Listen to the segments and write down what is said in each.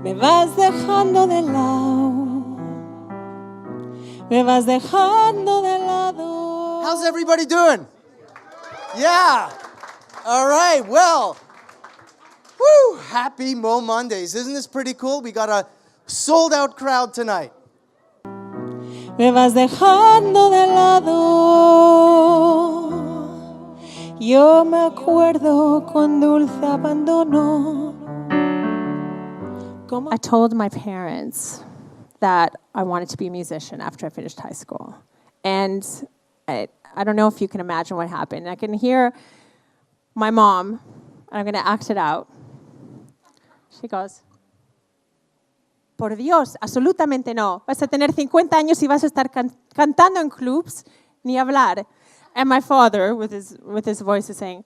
Me vas dejando de lado. Me vas dejando de lado. How's everybody doing? Yeah. All right. Well, woo, happy Momondays. Isn't this pretty cool? We got a sold out crowd tonight. Me vas dejando de lado. Yo me acuerdo con dulce abandono. I told my parents that I wanted to be a musician after I finished high school. And I don't know if you can imagine what happened. I can hear my mom, and I'm going to act it out. She goes, por Dios, absolutamente no. Vas a tener 50 años y vas a estar cantando en clubs, ni hablar. And my father, with his voice, is saying,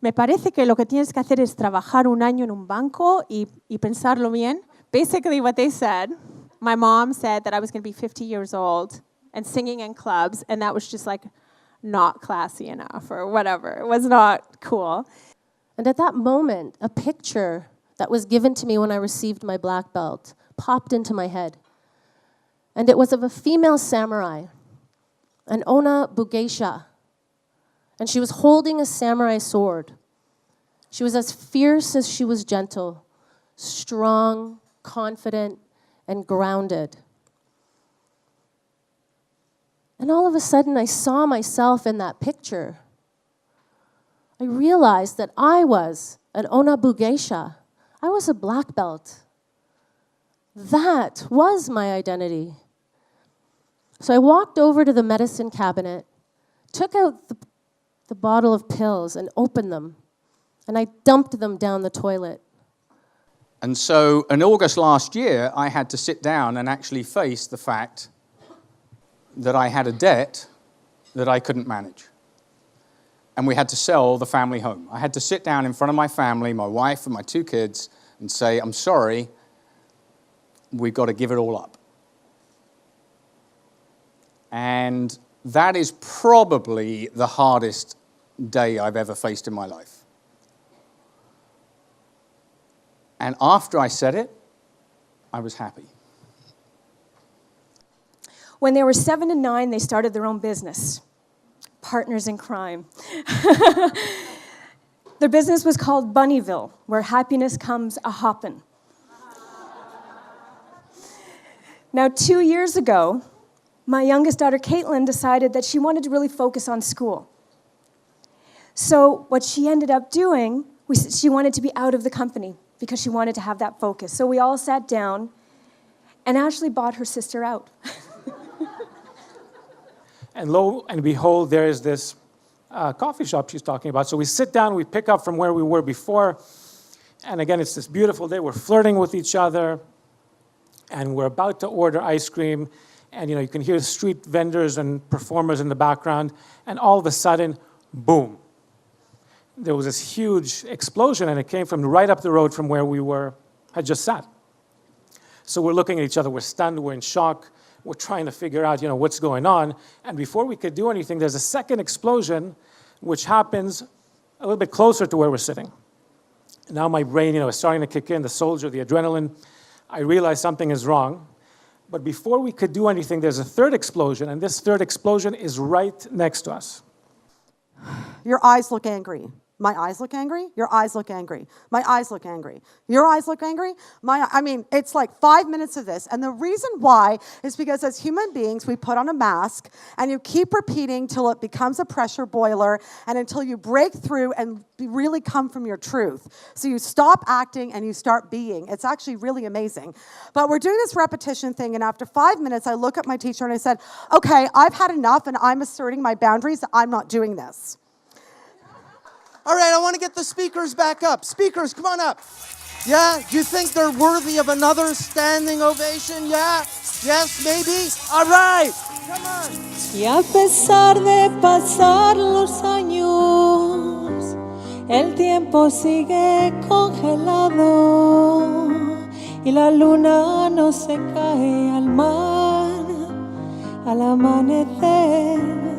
me parece que lo que tienes que hacer es trabajar un año en un banco y pensarlo bien. Basically what they said, my mom said that I was going to be 50 years old and singing in clubs, and that was just like not classy enough or whatever. It was not cool. And at that moment, a picture that was given to me when I received my black belt popped into my head. And it was of a female samurai, an Ona Bugeisha. And she was holding a samurai sword. She was as fierce as she was gentle, strong, confident, and grounded. And all of a sudden, I saw myself in that picture. I realized that I was an Ona Bugeisha. I was a black belt. That was my identity. So I walked over to the medicine cabinet, took out the bottle of pills and opened them, and I dumped them down the toilet. And so in August last year, I had to sit down and actually face the fact that I had a debt that I couldn't manage. And we had to sell the family home. I had to sit down in front of my family, my wife and my 2 kids, and say, I'm sorry, we've got to give it all up. And that is probably the hardest day I've ever faced in my life. And after I said it, I was happy. When they were 7 and 9, they started their own business, partners in crime. Their business was called Bunnyville, where happiness comes a-hoppin'. Now, 2 years ago, my youngest daughter, Caitlin, decided that she wanted to really focus on school. So what she ended up doing, she wanted to be out of the company because she wanted to have that focus. So we all sat down, and Ashley bought her sister out. And lo and behold, there is this coffee shop she's talking about. So we sit down, we pick up from where we were before, and again, it's this beautiful day. We're flirting with each other, and we're about to order ice cream, and you can hear street vendors and performers in the background, and all of a sudden, boom. There was this huge explosion, and it came from right up the road from where we had just sat. So we're looking at each other, we're stunned, we're in shock, we're trying to figure out, what's going on. And before we could do anything, there's a second explosion, which happens a little bit closer to where we're sitting. Now my brain, is starting to kick in, the soldier, the adrenaline. I realize something is wrong. But before we could do anything, there's a third explosion, and this third explosion is right next to us. Your eyes look angry. My eyes look angry. Your eyes look angry. My eyes look angry. Your eyes look angry. It's like 5 minutes of this. And the reason why is because as human beings, we put on a mask and you keep repeating till it becomes a pressure boiler and until you break through and really come from your truth. So you stop acting and you start being. It's actually really amazing. But we're doing this repetition thing. And after 5 minutes, I look at my teacher and I said, okay, I've had enough and I'm asserting my boundaries. I'm not doing this. All right, I want to get the speakers back up. Speakers, come on up. Yeah? Do you think they're worthy of another standing ovation? Yeah? Yes, maybe? All right. Come on. Y a pesar de pasar los años, el tiempo sigue congelado y la luna no se cae al mar al amanecer.